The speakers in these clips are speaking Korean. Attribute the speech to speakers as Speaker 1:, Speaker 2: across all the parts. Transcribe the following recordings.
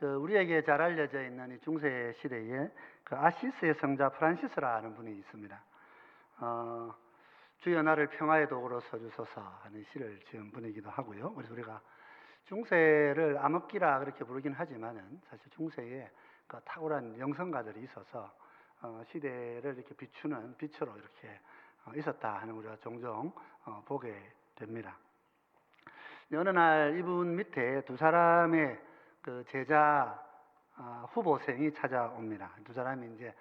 Speaker 1: 우리에게 잘 알려져 있는 이 중세 시대에 아시스의 성자 프란시스라는 분이 있습니다. 주여 나를 평화의 도구로 써주소서 하는 시를 지은 분이기도 하고요. 그래서 우리가 중세를 암흑기라 그렇게 부르긴 하지만은 사실 중세에 탁월한 영성가들이 있어서 시대를 이렇게 비추는 빛으로 이렇게 있었다 하는 우리가 종종 보게 됩니다. 어느 날 이분 밑에 두 사람의 제자 후보생이 찾아옵니다. 두 사람이 이제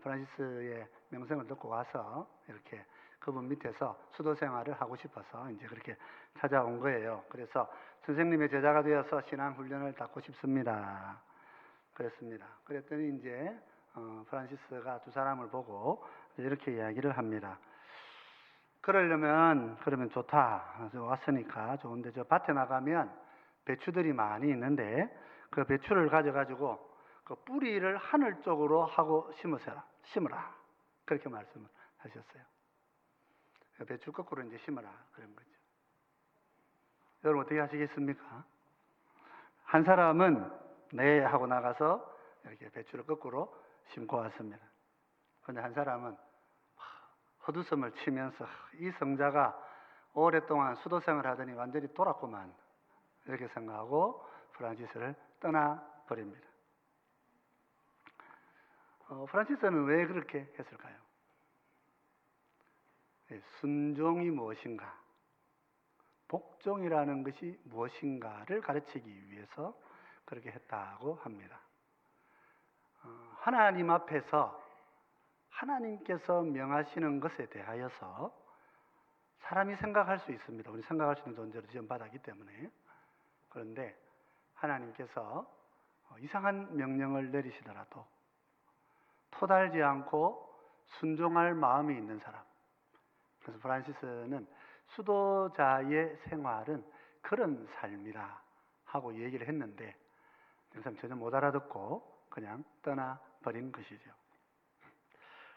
Speaker 1: 프란시스의 명성을 듣고 와서 이렇게 그분 밑에서 수도 생활을 하고 싶어서 이제 그렇게 찾아온 거예요. 그래서 선생님의 제자가 되어서 신앙 훈련을 받고 싶습니다. 그랬습니다. 그랬더니 이제 프란시스가 두 사람을 보고 이렇게 이야기를 합니다. 그러면 좋다. 왔으니까 좋은데 저 밭에 나가면 배추들이 많이 있는데 그 배추를 가져가지고 그 뿌리를 하늘 쪽으로 하고 심으라. 그렇게 말씀을 하셨어요. 배추 거꾸로 이제 심으라 그런 거죠. 여러분 어떻게 하시겠습니까? 한 사람은 네 하고 나가서 이렇게 배추를 거꾸로 심고 왔습니다. 그런데 한 사람은 헛웃음을 치면서 이 성자가 오랫동안 수도생을 하더니 완전히 돌았구만 이렇게 생각하고 프란시스를 떠나버립니다. 프란시스는 왜 그렇게 했을까요? 순종이 무엇인가, 복종이라는 것이 무엇인가를 가르치기 위해서 그렇게 했다고 합니다. 하나님 앞에서 하나님께서 명하시는 것에 대하여서 사람이 생각할 수 있습니다. 우리 생각할 수 있는 존재로 지원받았기 때문에. 그런데 하나님께서 이상한 명령을 내리시더라도 토달지 않고 순종할 마음이 있는 사람. 그래서 프란시스는 수도자의 생활은 그런 삶이라 하고 얘기를 했는데 그 사람 전혀 못 알아듣고 그냥 떠나버린 것이죠.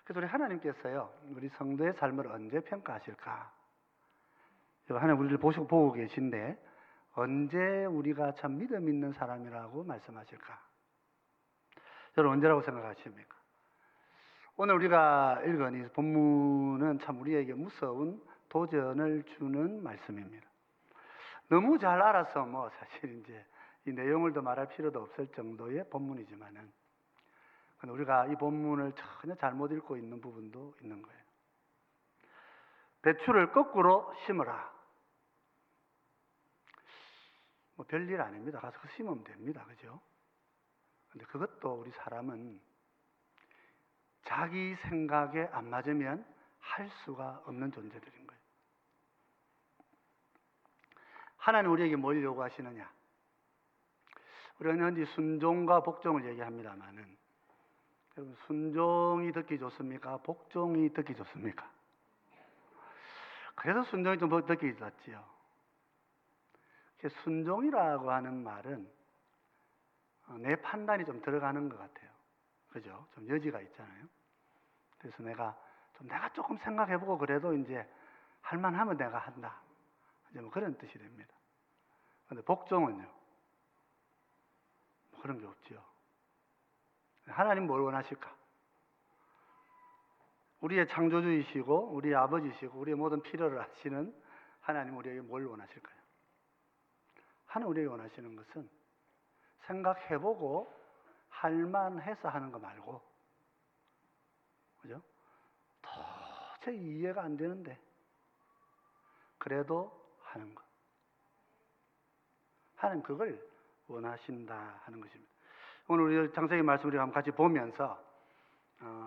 Speaker 1: 그래서 우리 하나님께서요, 우리 성도의 삶을 언제 평가하실까? 하나님 우리를 보고 계신데 언제 우리가 참 믿음 있는 사람이라고 말씀하실까? 여러분 언제라고 생각하십니까? 오늘 우리가 읽은 이 본문은 참 우리에게 무서운 도전을 주는 말씀입니다. 너무 잘 알아서 사실 이제 이 내용을 더 말할 필요도 없을 정도의 본문이지만은 우리가 이 본문을 전혀 잘못 읽고 있는 부분도 있는 거예요. 배추를 거꾸로 심으라. 별일 아닙니다. 가서 심으면 됩니다. 그죠? 근데 그것도 우리 사람은 자기 생각에 안 맞으면 할 수가 없는 존재들인 거예요. 하나님 우리에게 뭘 요구하시느냐? 우리는 현재 순종과 복종을 얘기합니다만은 여러분 순종이 듣기 좋습니까? 복종이 듣기 좋습니까? 그래서 순종이 좀 듣기 좋지요. 순종이라고 하는 말은 내 판단이 좀 들어가는 것 같아요. 그죠? 좀 여지가 있잖아요. 그래서 내가 조금 생각해보고 그래도 이제 할만하면 내가 한다. 이제 그런 뜻이 됩니다. 그런데 복종은요, 그런 게 없지요. 하나님 뭘 원하실까? 우리의 창조주이시고 우리의 아버지시고 우리의 모든 필요를 아시는 하나님 우리에게 뭘 원하실까요? 하나님 우리에게 원하시는 것은 생각해보고 할만해서 하는 거 말고, 그죠? 도저히 이해가 안 되는데 그래도 하는 것. 하나님 그걸 원하신다 하는 것입니다. 오늘 우리 창세기 말씀 우리가 한번 같이 보면서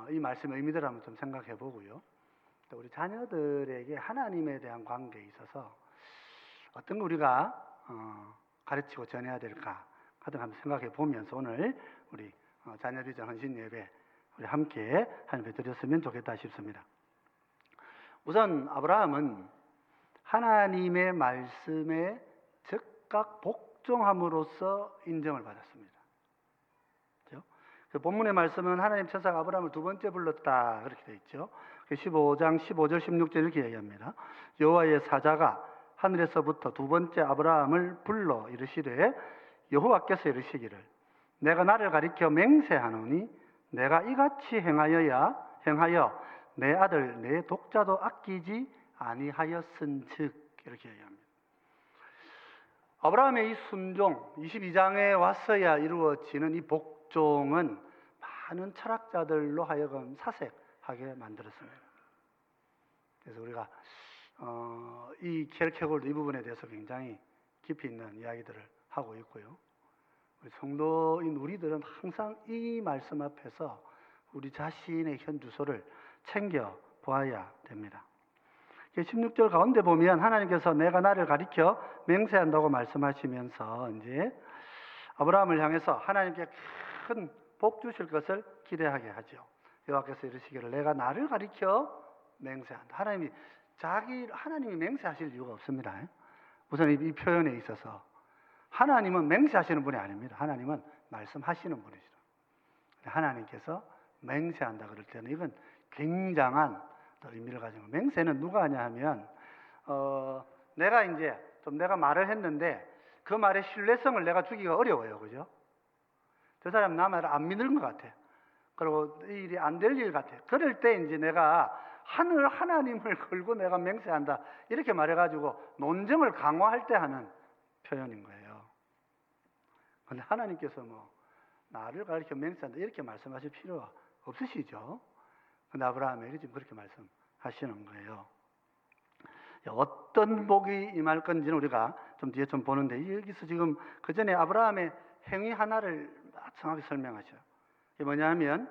Speaker 1: 이 말씀의 의미들을 한번 좀 생각해 보고요. 또 우리 자녀들에게 하나님에 대한 관계에 있어서 어떤 거 우리가 가르치고 전해야 될까 하든 한번 생각해 보면서 오늘 우리 자녀 비전 헌신 예배 우리 함께 하나님 드렸으면 좋겠다 싶습니다. 우선 아브라함은 하나님의 말씀에 즉각 복종함으로써 인정을 받았습니다. 그렇죠? 그 본문의 말씀은 하나님 천사가 아브라함을 두 번째 불렀다 그렇게 되어 있죠. 15장 15절 16절 이렇게 얘기합니다. 여호와의 사자가 하늘에서부터 두 번째 아브라함을 불러 이르시되 여호와께서 이르시기를 내가 나를 가리켜 맹세하노니 내가 이같이 행하여 내 아들 내 독자도 아끼지 아니하였은즉 이렇게 얘기합니다. 아브라함의 이 순종 22장에 왔어야 이루어지는 이 복종은 많은 철학자들로 하여금 사색하게 만들었습니다. 그래서 우리가 이 켈케골드 이 부분에 대해서 굉장히 깊이 있는 이야기들을 하고 있고요. 우리 성도인 우리들은 항상 이 말씀 앞에서 우리 자신의 현주소를 챙겨 보아야 됩니다. 16절 가운데 보면 하나님께서 내가 나를 가리켜 맹세한다고 말씀하시면서 이제 아브라함을 향해서 하나님께 큰 복 주실 것을 기대하게 하죠. 여호와께서 이르시기를 내가 나를 가리켜 맹세한다. 하나님이 맹세하실 이유가 없습니다. 우선 이 표현에 있어서 하나님은 맹세하시는 분이 아닙니다. 하나님은 말씀하시는 분이시죠. 하나님께서 맹세한다 그럴 때는 이건 굉장한 의미를 가지고, 맹세는 누가 하냐 하면 내가 말을 했는데 그 말의 신뢰성을 내가 주기가 어려워요. 그죠? 저 사람 나 말을 안 믿는 것 같아. 그리고 이 일이 안 될 일 같아. 그럴 때 이제 내가 하나님을 걸고 내가 맹세한다 이렇게 말해가지고 논쟁을 강화할 때 하는 표현인 거예요. 그런데 하나님께서 나를 가리켜 맹세한다 이렇게 말씀하실 필요가 없으시죠. 근데 아브라함에게 지금 그렇게 말씀하시는 거예요. 어떤 복이 임할 건지는 우리가 좀 뒤에 좀 보는데, 여기서 지금 그 전에 아브라함의 행위 하나를 정확히 설명하셔요. 이게 뭐냐면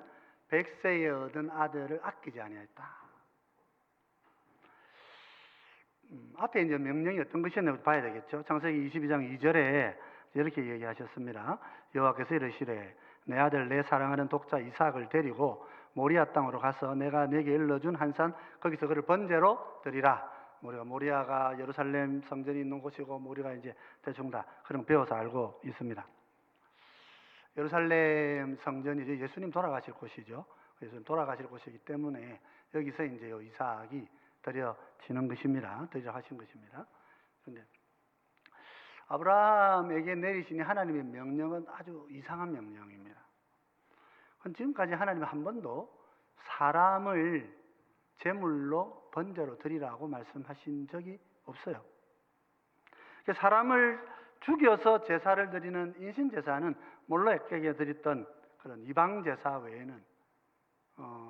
Speaker 1: 100세에 얻은 아들을 아끼지 아니하였다. 앞에 이제 명령이 어떤 것이었는지 봐야 되겠죠. 창세기 22장 2절에 이렇게 얘기하셨습니다. 여호와께서 이르시되 내 아들 내 사랑하는 독자 이삭을 데리고 모리아 땅으로 가서 내가 내게 일러준 한 산 거기서 그를 번제로 드리라. 우리가 모리아가 예루살렘 성전이 있는 곳이고 모리아가 이제 대충 다 그런 배워서 알고 있습니다. 예루살렘 성전이 이제 예수님 돌아가실 곳이죠. 예수님 돌아가실 곳이기 때문에 여기서 이제 이삭이 드려지는 것입니다. 드려하신 것입니다. 그런데 아브라함에게 내리신 하나님의 명령은 아주 이상한 명령입니다. 지금까지 하나님은 한 번도 사람을 제물로 번제로 드리라고 말씀하신 적이 없어요. 사람을 죽여서 제사를 드리는 인신제사는 몰라에게 드렸던 그런 이방제사 외에는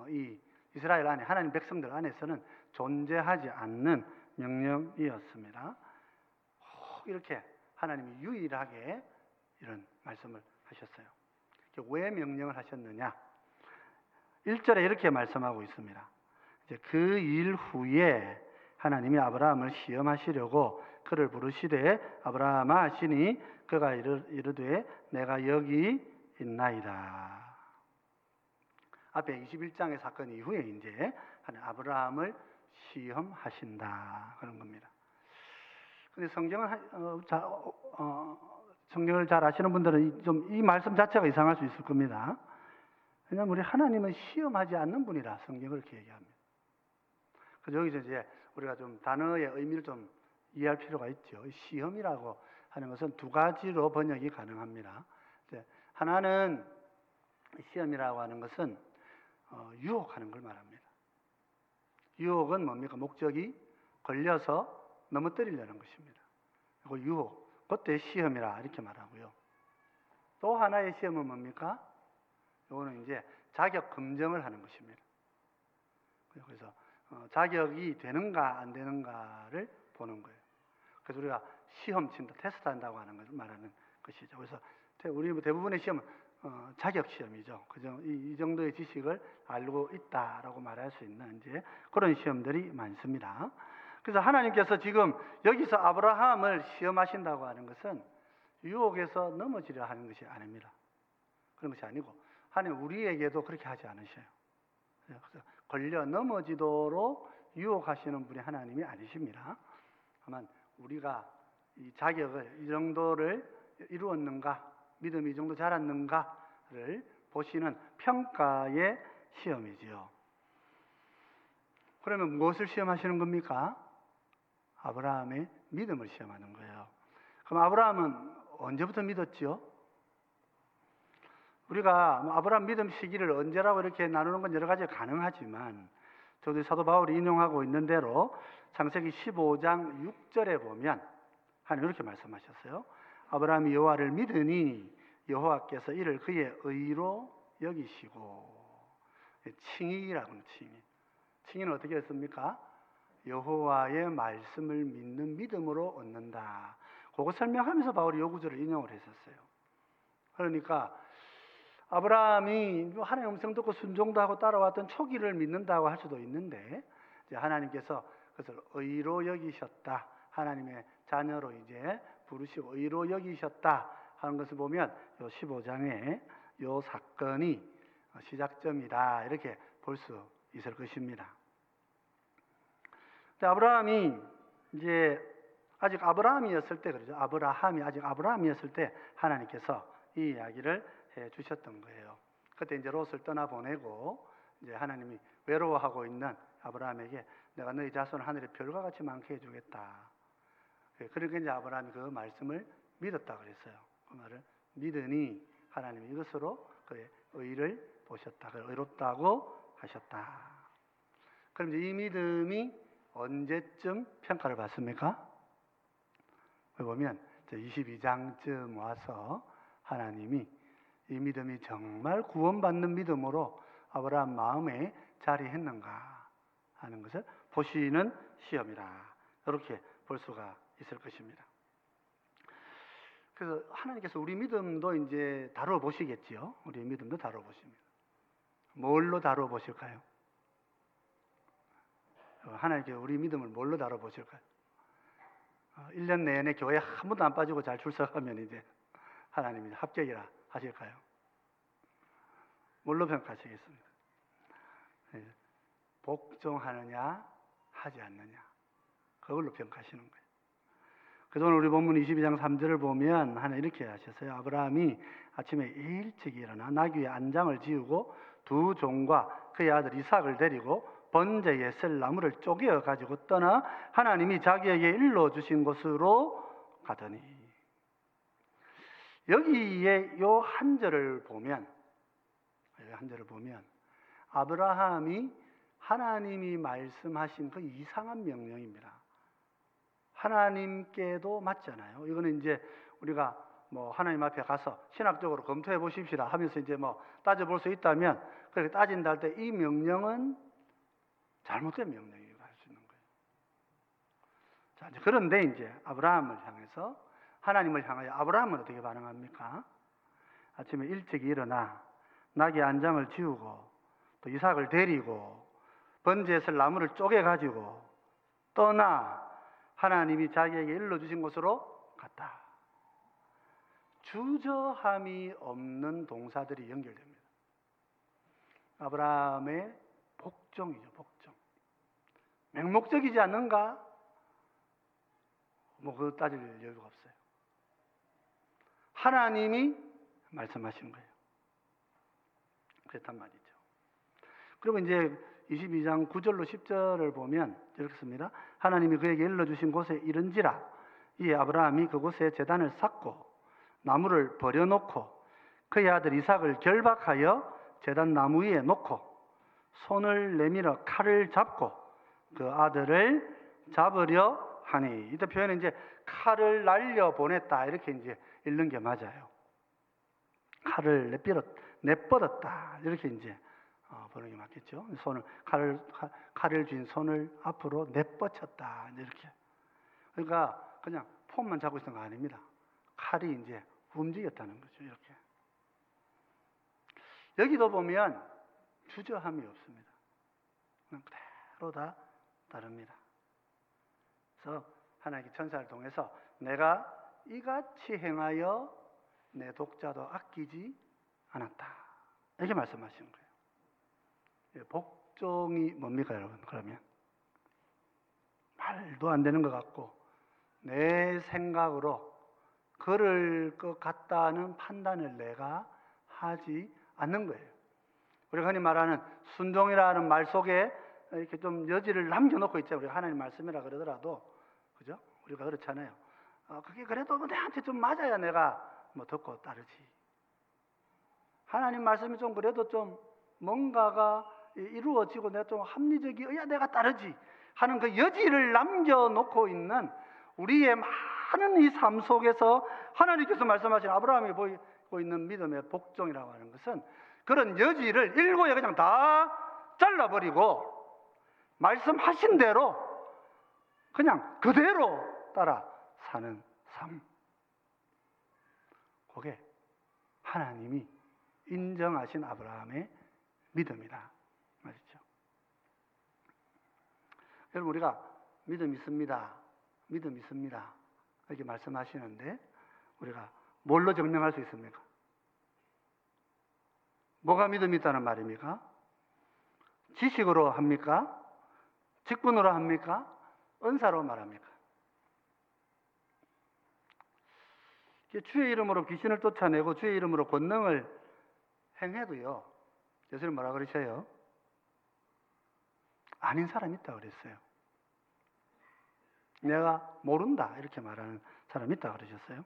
Speaker 1: 이 이스라엘 안에 하나님 백성들 안에서는 존재하지 않는 명령이었습니다. 이렇게 하나님이 유일하게 이런 말씀을 하셨어요. 왜 명령을 하셨느냐? 1절에 이렇게 말씀하고 있습니다. 이제 그 일 후에 하나님이 아브라함을 시험하시려고 그를 부르시되 아브라함아 하시니 그가 이르되 내가 여기 있나이다. 앞에 21장의 사건 이후에 이제 아브라함을 시험하신다 그런 겁니다. 근데 성경을 잘 아시는 분들은 좀 이 말씀 자체가 이상할 수 있을 겁니다. 왜냐하면 우리 하나님은 시험하지 않는 분이라 성경을 이렇게 얘기합니다. 그래서 여기서 이제 우리가 좀 단어의 의미를 좀 이해할 필요가 있죠. 시험이라고 하는 것은 두 가지로 번역이 가능합니다. 하나는 시험이라고 하는 것은 유혹하는 걸 말합니다. 유혹은 뭡니까? 목적이 걸려서 넘어뜨리려는 것입니다. 그리고 유혹, 그때 시험이라 이렇게 말하고요. 또 하나의 시험은 뭡니까? 이거는 이제 자격 검증을 하는 것입니다. 그래서 자격이 되는가 안 되는가를 보는 거예요. 그래서 우리가 시험 친다, 테스트 한다고 하는 것을 말하는 것이죠. 그래서 우리 대부분의 시험은 자격 시험이죠. 그죠? 이 정도의 지식을 알고 있다라고 말할 수 있는 이제 그런 시험들이 많습니다. 그래서 하나님께서 지금 여기서 아브라함을 시험하신다고 하는 것은 유혹에서 넘어지려 하는 것이 아닙니다. 그런 것이 아니고 하나님 우리에게도 그렇게 하지 않으셔요. 그래서 걸려 넘어지도록 유혹하시는 분이 하나님이 아니십니다. 다만 우리가 이 자격을 이 정도를 이루었는가, 믿음이 이 정도 자랐는가를 보시는 평가의 시험이지요. 그러면 무엇을 시험하시는 겁니까? 아브라함의 믿음을 시험하는 거예요. 그럼 아브라함은 언제부터 믿었지요? 우리가 아브라함 믿음 시기를 언제라고 이렇게 나누는 건 여러 가지 가능하지만 저도 사도 바울이 인용하고 있는 대로 창세기 15장 6절에 보면 하나님 이렇게 말씀하셨어요. 아브라함이 여호와를 믿으니 여호와께서 이를 그의 의로 여기시고, 칭의라고 하는 칭의. 칭의는 어떻게 했습니까? 여호와의 말씀을 믿는 믿음으로 얻는다. 그거 설명하면서 바울이 요 구절을 인용을 했었어요. 그러니까 아브라함이 하나님의 음성 듣고 순종도 하고 따라왔던 초기를 믿는다고 할 수도 있는데, 이제 하나님께서 그것을 의로 여기셨다, 하나님의 자녀로 이제 부르시고 의로 여기셨다 하는 것을 보면 요 15장에 요 사건이 시작점이다 이렇게 볼 수 있을 것입니다. 근데 아브라함이 이제 아직 아브라함이었을 때, 그러죠. 아브라함이 아직 아브라함이었을 때 하나님께서 이 이야기를 해 주셨던 거예요. 그때 이제 롯을 떠나 보내고 이제 하나님이 외로워하고 있는 아브라함에게 내가 너희 자손을 하늘의 별과 같이 많게 해주겠다. 그러니까 이제 아브라함이 그 말씀을 믿었다 그랬어요. 그 말을 믿으니 하나님이 이것으로 그의 의를 보셨다. 의롭다고 하셨다. 그럼 이제 이 믿음이 언제쯤 평가를 받습니까? 여기 보면 22장쯤 와서 하나님이 이 믿음이 정말 구원받는 믿음으로 아브라함 마음에 자리했는가 하는 것을 보시는 시험이라, 이렇게 볼 수가 있을 것입니다. 그래서 하나님께서 우리 믿음도 이제 다뤄보시겠지요. 우리 믿음도 다뤄보십니다. 뭘로 다뤄보실까요? 하나님께서 우리 믿음을 뭘로 다뤄보실까요? 1년 내내 교회 한 번도 안 빠지고 잘 출석하면 이제 하나님이 합격이라 하실까요? 뭘로 평가하시겠습니까? 복종하느냐 하지 않느냐, 그걸로 평가하시는 거예요. 그래서 오늘 우리 본문 22장 3절을 보면 하나님 이렇게 하셨어요. 아브라함이 아침에 일찍 일어나 나귀의 안장을 지우고 두 종과 그의 아들 이삭을 데리고 번제에 쓸 나무를 쪼개어 가지고 떠나 하나님이 자기에게 일러주신 곳으로 가더니, 여기에 요 한 절을 보면 아브라함이 하나님이 말씀하신 그 이상한 명령입니다. 하나님께도 맞잖아요. 이거는 이제 우리가 뭐 하나님 앞에 가서 신학적으로 검토해 보십시다 하면서 이제 뭐 따져볼 수 있다면, 그렇게 따진다 할 때 이 명령은 잘못된 명령이라고 할 수 있는 거예요. 자, 이제 그런데 이제 아브라함을 향해서, 하나님을 향하여 아브라함은 어떻게 반응합니까? 아침에 일찍 일어나 나귀 안장을 지우고 또 이삭을 데리고 번제에 쓸 나무를 쪼개 가지고 떠나 하나님이 자기에게 일러주신 곳으로 갔다. 주저함이 없는 동사들이 연결됩니다. 아브라함의 복종이죠, 복종. 맹목적이지 않는가? 뭐 그거 따질 여유가 없어요. 하나님이 말씀하신 거예요. 그렇단 말이죠. 그리고 이제 22장 9절로 10절을 보면 이렇게 씁니다. 하나님이 그에게 일러주신 곳에 이른지라 이에 아브라함이 그곳에 제단을 쌓고 나무를 버려놓고 그의 아들 이삭을 결박하여 제단 나무 위에 놓고 손을 내밀어 칼을 잡고 그 아들을 잡으려 하니, 이때 표현은 이제 칼을 날려 보냈다 이렇게 이제 읽는 게 맞아요. 칼을 내뻗었다 이렇게 이제 보는 게 맞겠죠. 손을 칼을 쥔 손을 앞으로 내뻗쳤다 이렇게. 그러니까 그냥 폼만 잡고 있던 거 아닙니다. 칼이 이제 움직였다는 거죠. 이렇게. 여기도 보면 주저함이 없습니다. 그냥 그대로 다 다릅니다. 그래서 하나님의 천사를 통해서 내가 이같이 행하여 내 독자도 아끼지 않았다 이렇게 말씀하시는 거예요. 복종이 뭡니까 여러분? 그러면 말도 안 되는 것 같고 내 생각으로 그럴 것 같다는 판단을 내가 하지 않는 거예요. 우리가 흔히 말하는 순종이라는 말 속에 이렇게 좀 여지를 남겨놓고 있죠. 우리가 하나님 말씀이라 그러더라도, 그죠? 우리가 그렇잖아요. 그게 그래도 내한테 좀 맞아야 내가 뭐 듣고 따르지. 하나님 말씀이 좀 그래도 좀 뭔가가 이루어지고 내가 좀 합리적이어야 내가 따르지 하는 그 여지를 남겨놓고 있는 우리의 많은 이 삶 속에서 하나님께서 말씀하신 아브라함이 보이고 있는 믿음의 복종이라고 하는 것은 그런 여지를 일고에 그냥 다 잘라버리고 말씀하신 대로 그냥 그대로 따라 사는 삶. 그게 하나님이 인정하신 아브라함의 믿음이다 말이죠. 여러분, 우리가 믿음 있습니다, 믿음 있습니다 이렇게 말씀하시는데 우리가 뭘로 증명할 수 있습니까? 뭐가 믿음이 있다는 말입니까? 지식으로 합니까? 직분으로 합니까? 은사로 말합니까? 주의 이름으로 귀신을 쫓아내고 주의 이름으로 권능을 행해도요, 예수님 뭐라 그러셔요? 아닌 사람이 있다 그랬어요. 내가 모른다 이렇게 말하는 사람이 있다 그러셨어요.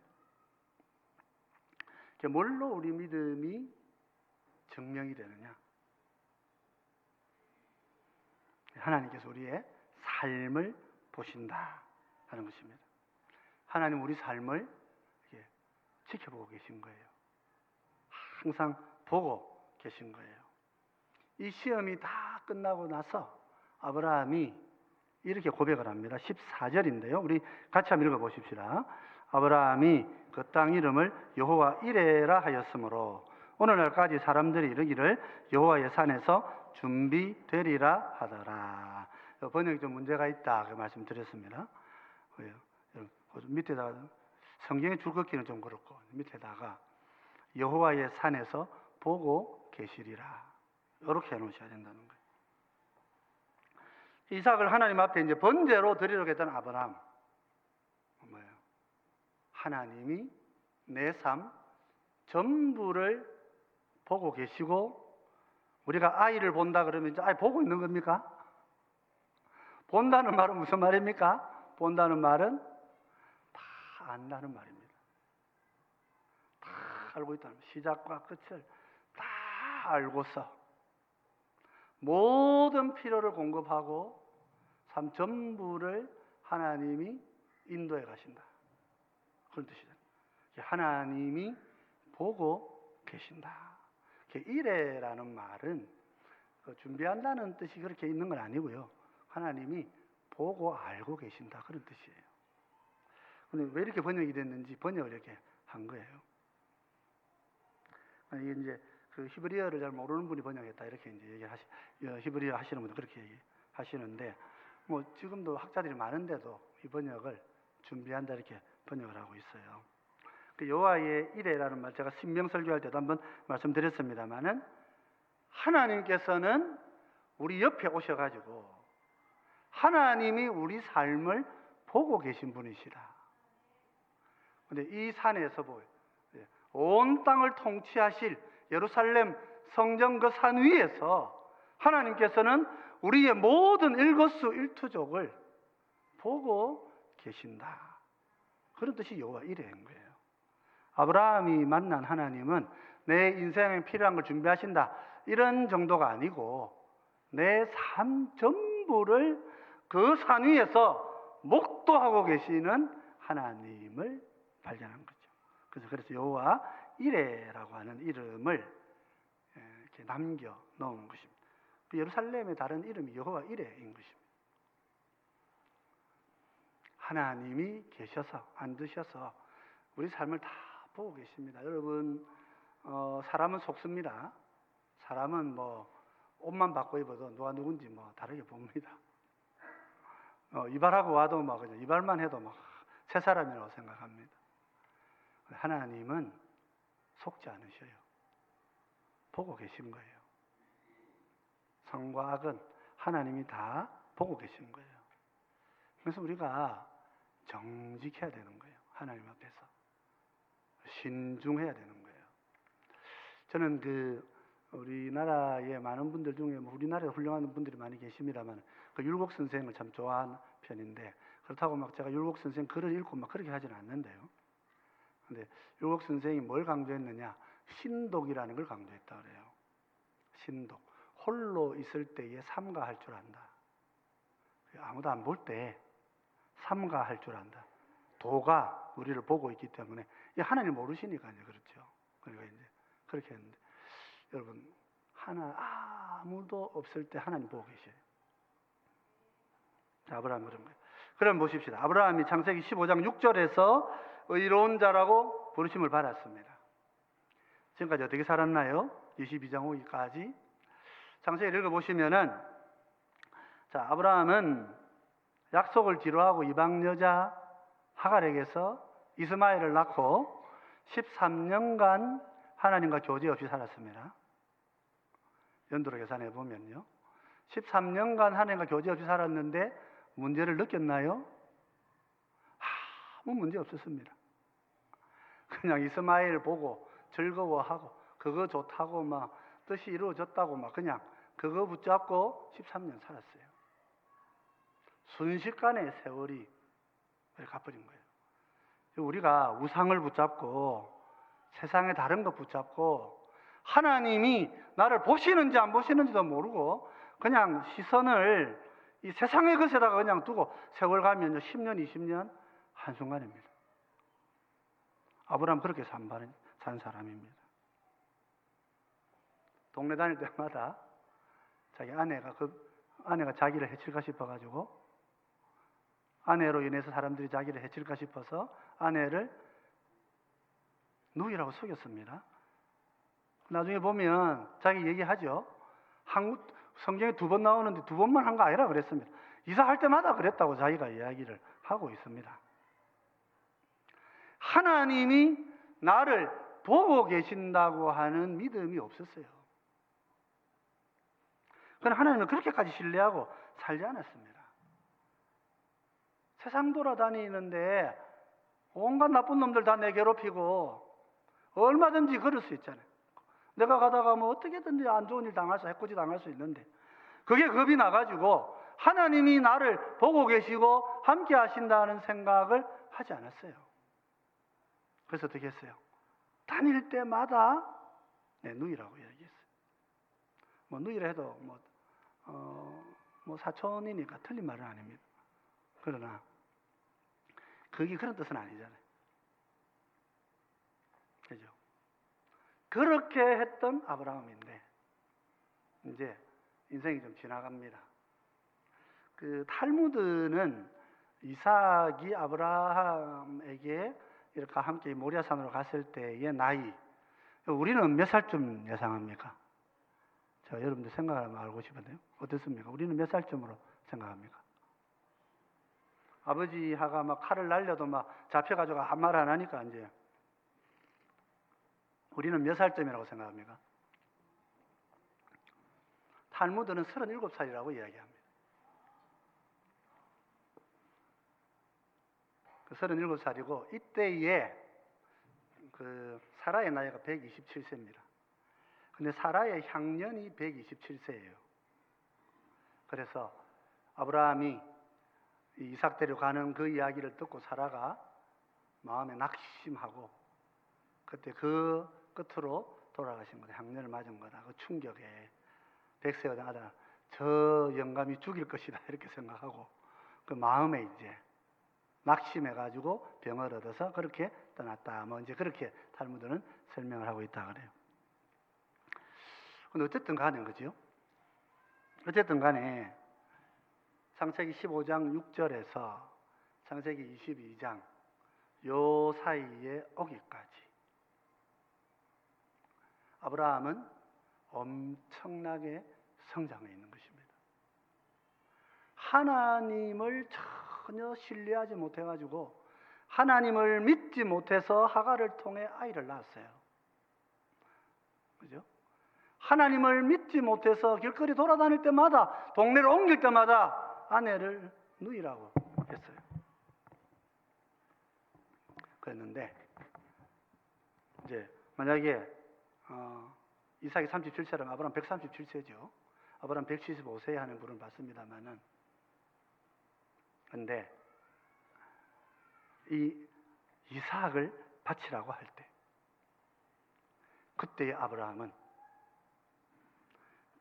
Speaker 1: 뭘로 우리 믿음이 증명이 되느냐? 하나님께서 우리의 삶을 보신다 하는 것입니다. 하나님 우리 삶을 지켜보고 계신 거예요. 항상 보고 계신 거예요. 이 시험이 다 끝나고 나서 아브라함이 이렇게 고백을 합니다. 14절인데요. 우리 같이 한번 읽어보십시다. 아브라함이 그 땅 이름을 여호와 이레라 하였으므로 오늘날까지 사람들이 이르기를 여호와의 산에서 준비되리라 하더라. 번역이 좀 문제가 있다 그 말씀드렸습니다. 밑에다가 성경의 줄긋기는 좀 그렇고 밑에다가 여호와의 산에서 보고 계시리라 이렇게 해놓으셔야 된다는 거예요. 이삭을 하나님 앞에 이제 번제로 드리려고 했던 아브라함, 뭐예요? 하나님이 내 삶 전부를 보고 계시고, 우리가 아이를 본다 그러면 이제 아이 보고 있는 겁니까? 본다는 말은 무슨 말입니까? 본다는 말은 다 안다는 말입니다. 다 알고 있다는 말. 시작과 끝을 다 알고서 모든 필요를 공급하고 삶 전부를 하나님이 인도해 가신다. 그런 뜻이죠. 하나님이 보고 계신다. 이래라는 말은 준비한다는 뜻이 그렇게 있는 건 아니고요. 하나님이 보고 알고 계신다 그런 뜻이에요. 근데 왜 이렇게 번역이 됐는지 번역을 이렇게 한 거예요. 이게 이제 그 히브리어를 잘 모르는 분이 번역했다 이렇게 이제 히브리어 하시는 분들 그렇게 얘기하시는데, 뭐 지금도 학자들이 많은데도 이 번역을 준비한다 이렇게 번역을 하고 있어요. 그 여호와의 이레라는 말 제가 신명 설교할 때도 한번 말씀드렸습니다만은 하나님께서는 우리 옆에 오셔가지고 하나님이 우리 삶을 보고 계신 분이시다. 근데 이 산에서 온 땅을 통치하실 예루살렘 성전 그 산 위에서 하나님께서는 우리의 모든 일거수일투족을 보고 계신다. 그런 뜻이 여호와 이레인 거예요. 아브라함이 만난 하나님은 내 인생에 필요한 걸 준비하신다 이런 정도가 아니고 내 삶 전부를 그 산 위에서 목도하고 계시는 하나님을 발견한 거죠. 그래서 여호와 이레라고 하는 이름을 이렇게 남겨 놓은 것입니다. 예루살렘의 다른 이름이 여호와 이레인 것입니다. 하나님이 계셔서 앉으셔서 우리 삶을 다 보고 계십니다. 여러분, 사람은 속습니다. 사람은 뭐 옷만 바꿔 입어도 누가 누군지 뭐 다르게 봅니다. 이발하고 와도 막 그냥 이발만 해도 막 새 사람이라고 생각합니다. 하나님은 속지 않으셔요. 보고 계신 거예요. 선과 악은 하나님이 다 보고 계신 거예요. 그래서 우리가 정직해야 되는 거예요. 하나님 앞에서 신중해야 되는 거예요. 저는 우리나라의 많은 분들 중에 우리나라에 훌륭한 분들이 많이 계십니다만 그 율곡 선생을 참 좋아하는 편인데, 그렇다고 막 제가 율곡 선생 글을 읽고 막 그렇게 하지는 않는데요. 근데 율곡 선생이 뭘 강조했느냐? 신독이라는 걸 강조했다 그래요. 신독. 홀로 있을 때에 삼가할 줄 안다. 아무도 안 볼 때 삼가할 줄 안다. 도가 우리를 보고 있기 때문에 하나님 모르시니까 이제 그렇죠. 그러니까 이제 그렇게 했는데 여러분 아무도 없을 때 하나님 보고 계셔요. 자, 아브라함 그런 거예요. 그럼 보십시다. 아브라함이 창세기 15장 6절에서 의로운 자라고 부르심을 받았습니다. 지금까지 어떻게 살았나요? 22장 5기까지 창세기를 읽어보시면은, 자, 아브라함은 약속을 뒤로하고 이방 여자 하갈에게서 이스마엘을 낳고 13년간 하나님과 교제 없이 살았습니다. 연도로 계산해 보면요, 13년간 하나님과 교제 없이 살았는데 문제를 느꼈나요? 아무 문제 없었습니다. 그냥 이스마엘 보고 즐거워하고 그거 좋다고 막 뜻이 이루어졌다고 막 그냥 그거 붙잡고 13년 살았어요. 순식간에 세월이 가버린 거예요. 우리가 우상을 붙잡고 세상에 다른 거 붙잡고 하나님이 나를 보시는지 안 보시는지도 모르고 그냥 시선을 이 세상의 것에다가 그냥 두고 세월 가면요 10년, 20년 한순간입니다. 아브라함 그렇게 산 사람입니다. 동네 다닐 때마다 자기 아내가 자기를 해칠까 싶어가지고 아내로 인해서 사람들이 자기를 해칠까 싶어서 아내를 누이라고 속였습니다. 나중에 보면 자기 얘기하죠. 성경에 2번 나오는데 2번만 한 거 아니라 그랬습니다. 이사할 때마다 그랬다고 자기가 이야기를 하고 있습니다. 하나님이 나를 보고 계신다고 하는 믿음이 없었어요. 그러나 하나님은 그렇게까지 신뢰하고 살지 않았습니다. 세상 돌아다니는데 온갖 나쁜 놈들 다 내 괴롭히고 얼마든지 그럴 수 있잖아요. 내가 가다가 뭐 어떻게든지 안 좋은 일 해코지 당할 수 있는데 그게 겁이 나가지고 하나님이 나를 보고 계시고 함께 하신다는 생각을 하지 않았어요. 그래서 어떻게 했어요? 다닐 때마다 누이라고 이야기했어요. 뭐 누이라 해도 뭐 사촌이니까 틀린 말은 아닙니다. 그러나 그게 그런 뜻은 아니잖아요. 그죠? 그렇게 했던 아브라함인데 이제 인생이 좀 지나갑니다. 그 탈무드는 이삭이 아브라함에게 이렇게 함께 모리아산으로 갔을 때의 나이, 우리는 몇 살쯤 예상합니까? 자, 여러분들 생각하면 알고 싶은데요. 어떻습니까? 우리는 몇 살쯤으로 생각합니까? 아버지가 막 칼을 날려도 막 잡혀가지고 아무 말 안 하니까 이제 우리는 몇 살쯤이라고 생각합니까? 탈무드는 37살이라고 이야기합니다. 그 37살이고 이때에 그 사라의 나이가 127세입니다. 근데 사라의 향년이 127세예요. 그래서 아브라함이 이삭 데려가는 그 이야기를 듣고 사라가 마음에 낙심하고 그때 그 끝으로 돌아가신 거다. 향년을 맞은 거다. 그 충격에 100세가 되다 저 영감이 죽일 것이다 이렇게 생각하고 그 마음에 이제 낙심해가지고 병을 얻어서 그렇게 떠났다. 뭐 이제 그렇게 탈무드는 설명을 하고 있다 그래요. 근데 어쨌든 간에 그죠? 어쨌든 간에 창세기 15장 6절에서 창세기 22장 요 사이에 오기까지 아브라함은 엄청나게 성장해 있는 것입니다. 하나님을 전혀 신뢰하지 못해가지고 하나님을 믿지 못해서 하갈을 통해 아이를 낳았어요. 그죠? 하나님을 믿지 못해서 길거리 돌아다닐 때마다 동네를 옮길 때마다 아내를 누이라고 했어요. 그랬는데 이제 만약에 이삭이 37세라면 아브라함 137세죠. 아브라함 175세에 하는 분을 봤습니다만은 근데 이 이삭을 바치라고 할 때 그때의 아브라함은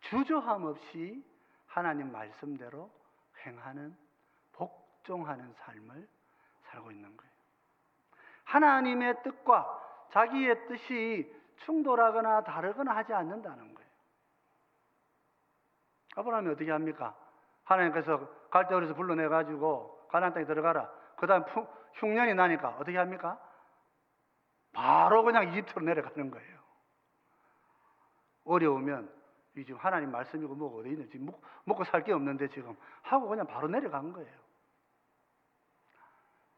Speaker 1: 주저함 없이 하나님 말씀대로 행하는, 복종하는 삶을 살고 있는 거예요. 하나님의 뜻과 자기의 뜻이 충돌하거나 다르거나 하지 않는다는 거예요. 아브라함이 어떻게 합니까? 하나님께서 갈대우르에서 불러내가지고 가나안 땅에 들어가라. 그 다음 흉년이 나니까 어떻게 합니까? 바로 그냥 이집트로 내려가는 거예요. 어려우면 이 지금 하나님 말씀이고 뭐가 어디 있는지 먹고 살 게 없는데 지금 하고 그냥 바로 내려간 거예요.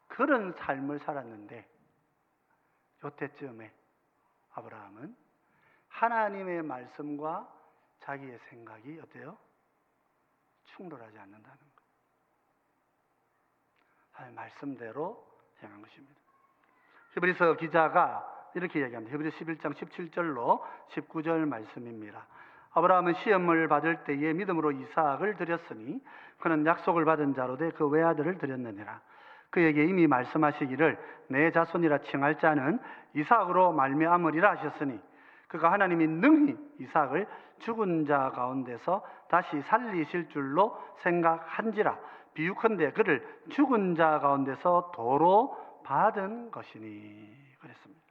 Speaker 1: 그런 삶을 살았는데 요때쯤에 아브라함은 하나님의 말씀과 자기의 생각이 어때요? 충돌하지 않는다는 거예요. 하나님의 말씀대로 행한 것입니다. 히브리서 기자가 이렇게 얘기합니다. 히브리서 11장 17절로 19절 말씀입니다. 아브라함은 시험을 받을 때에 믿음으로 이삭을 드렸으니 그는 약속을 받은 자로 돼 그 외아들을 드렸느니라. 그에게 이미 말씀하시기를 내 자손이라 칭할 자는 이삭으로 말미암으리라 하셨으니 그가 하나님이 능히 이삭을 죽은 자 가운데서 다시 살리실 줄로 생각한지라. 비유컨대 그를 죽은 자 가운데서 도로 받은 것이니 그랬습니다.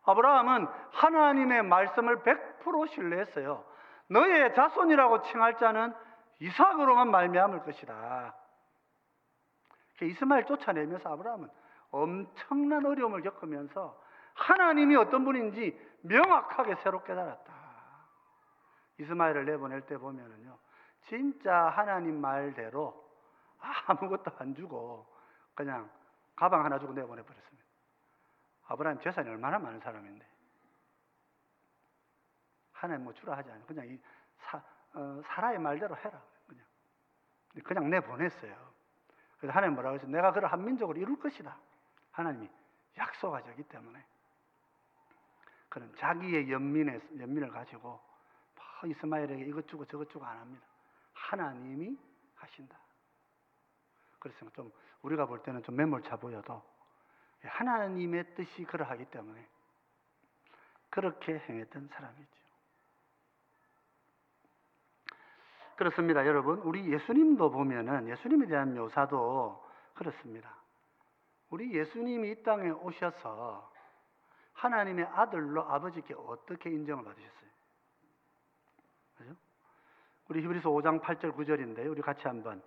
Speaker 1: 아브라함은 하나님의 말씀을 100% 신뢰했어요. 너의 자손이라고 칭할 자는 이삭으로만 말미암을 것이다. 이스마엘 쫓아내면서 아브라함은 엄청난 어려움을 겪으면서 하나님이 어떤 분인지 명확하게 새로 깨달았다. 이스마엘을 내보낼 때 보면은요, 진짜 하나님 말대로 아무것도 안 주고 그냥 가방 하나 주고 내보내버렸습니다. 아브라함 재산이 얼마나 많은 사람인데 하나님 뭐 주라 하지 않아요. 그냥 사라의 말대로 해라. 그냥 내보냈어요. 그래서 하나님 뭐라고 했어요? 내가 그를 한민족으로 이룰 것이다. 하나님이 약속하셨기 때문에 그는 자기의 연민을 가지고 이스마엘에게 이것 주고 저것 주고 안 합니다. 하나님이 하신다. 그래서 좀 우리가 볼 때는 좀 매몰차 보여도 하나님의 뜻이 그러하기 때문에 그렇게 행했던 사람이죠. 그렇습니다, 여러분. 우리 예수님도 보면은 예수님에 대한 묘사도 그렇습니다. 우리 예수님이 이 땅에 오셔서 하나님의 아들로 아버지께 어떻게 인정을 받으셨어요? 그죠? 우리 히브리서 5장 8절 9절인데 우리 같이 한번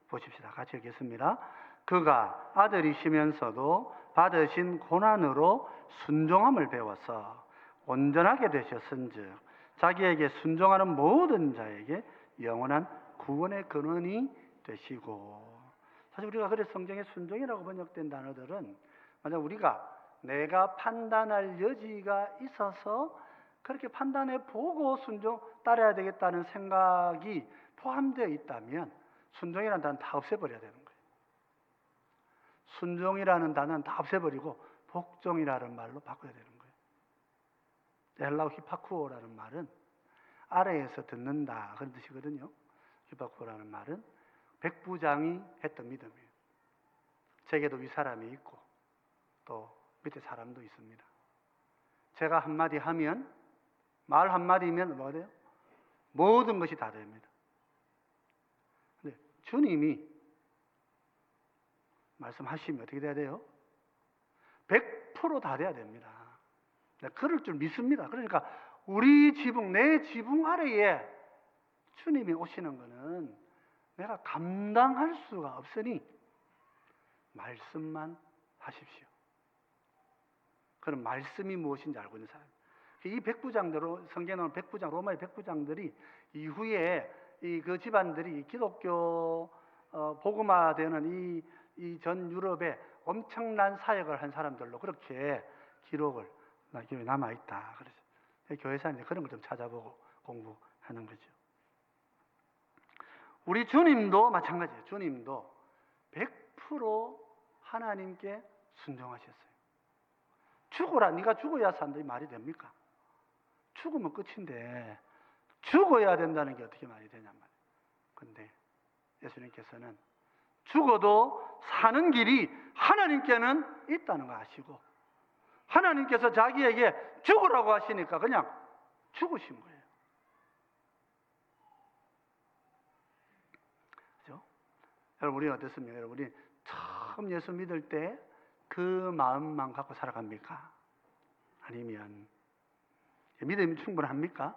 Speaker 1: 보십시다. 같이 읽겠습니다. 그가 아들이시면서도 받으신 고난으로 순종함을 배워서 온전하게 되셨은즉 자기에게 순종하는 모든 자에게 영원한 구원의 근원이 되시고. 사실 우리가 그래서 성경에 순종이라고 번역된 단어들은 만약 우리가 내가 판단할 여지가 있어서 그렇게 판단해 보고 순종 따라야 되겠다는 생각이 포함되어 있다면 순종이라는 단어는 다 없애버려야 되는 거예요. 순종이라는 단어는 다 없애버리고 복종이라는 말로 바꿔야 되는 거예요. 헬라어 히파쿠오라는 말은 아래에서 듣는다 그런 뜻이거든요. 히파쿠오라는 말은 백부장이 했던 믿음이에요. 제게도 윗사람이 있고 또 밑에 사람도 있습니다. 제가 한마디 하면 말 한마디면 뭐가 돼요? 모든 것이 다 됩니다. 근데 주님이 말씀하시면 어떻게 돼야 돼요? 100% 다 돼야 됩니다. 그럴 줄 믿습니다. 그러니까 우리 지붕, 내 지붕 아래에 주님이 오시는 것은 내가 감당할 수가 없으니 말씀만 하십시오. 그런 말씀이 무엇인지 알고 있는 사람. 이 백부장대로 성경에 나오는 백부장, 로마의 백부장들이 이후에 그 집안들이 기독교 복음화되는 이 전 유럽에 엄청난 사역을 한 사람들로 그렇게 기록이 남아 있다. 그래서 교회사님들 그런 걸 좀 찾아보고 공부하는 거죠. 우리 주님도 마찬가지예요. 주님도 100% 하나님께 순종하셨어요. 죽어라, 네가 죽어야 산다 이 말이 됩니까? 죽으면 끝인데 죽어야 된다는 게 어떻게 말이 되냔 말이에요. 근데 예수님께서는 죽어도 사는 길이 하나님께는 있다는 거 아시고 하나님께서 자기에게 죽으라고 하시니까 그냥 죽으신 거예요. 그죠? 여러분, 우리는 어떻습니까? 여러분, 우리 처음 예수 믿을 때 그 마음만 갖고 살아갑니까? 아니면 믿음이 충분합니까?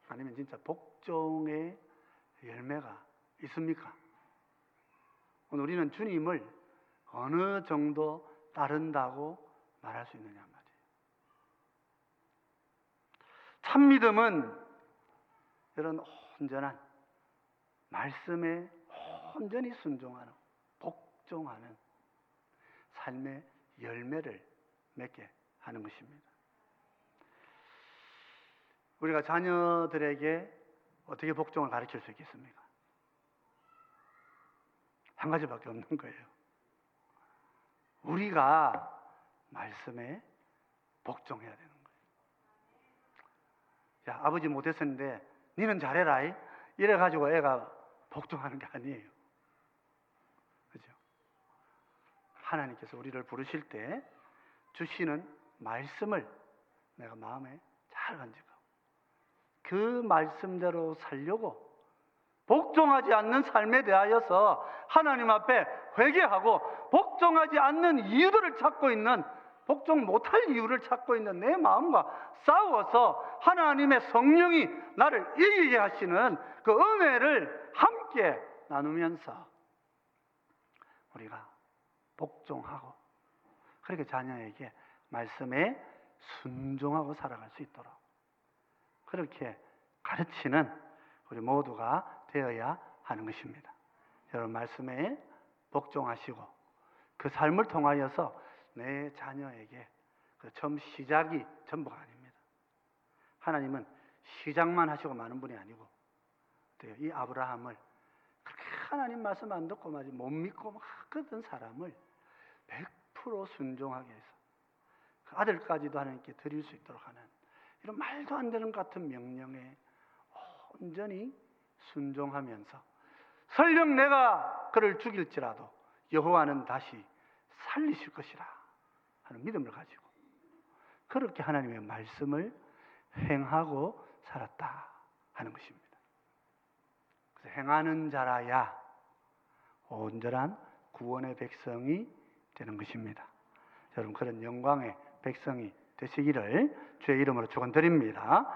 Speaker 1: 아니면 진짜 복종의 열매가 있습니까? 오늘 우리는 주님을 어느 정도 따른다고 말할 수 있느냐 말이에요. 참 믿음은 이런 온전한 말씀에 온전히 순종하는, 복종하는 삶의 열매를 맺게 하는 것입니다. 우리가 자녀들에게 어떻게 복종을 가르칠 수 있겠습니까? 한 가지밖에 없는 거예요. 우리가 말씀에 복종해야 되는 거예요. 야, 아버지 못했었는데 니는 잘해라 이래가지고 애가 복종하는 게 아니에요. 그죠? 하나님께서 우리를 부르실 때 주시는 말씀을 내가 마음에 잘 간직하고 그 말씀대로 살려고 복종하지 않는 삶에 대하여서 하나님 앞에 회개하고 복종하지 않는 이유들을 찾고 있는, 복종 못할 이유를 찾고 있는 내 마음과 싸워서 하나님의 성령이 나를 이기게 하시는 그 은혜를 함께 나누면서 우리가 복종하고 그렇게 자녀에게 말씀에 순종하고 살아갈 수 있도록 그렇게 가르치는 우리 모두가 되어야 하는 것입니다. 여러분, 말씀에 복종하시고 그 삶을 통하여서 내 자녀에게 그 처음 시작이 전부가 아닙니다. 하나님은 시작만 하시고 마는 분이 아니고 이 아브라함을 그렇게 하나님 말씀 안 듣고 못 믿고 막 그랬던 사람을 100% 순종하게 해서 그 아들까지도 하나님께 드릴 수 있도록 하는 이런 말도 안 되는 것 같은 명령에 온전히 순종하면서 설령 내가 그를 죽일지라도 여호와는 다시 살리실 것이라 하는 믿음을 가지고 그렇게 하나님의 말씀을 행하고 살았다 하는 것입니다. 그래서 행하는 자라야 온전한 구원의 백성이 되는 것입니다. 여러분, 그런 영광의 백성이 되시기를 주의 이름으로 축원드립니다.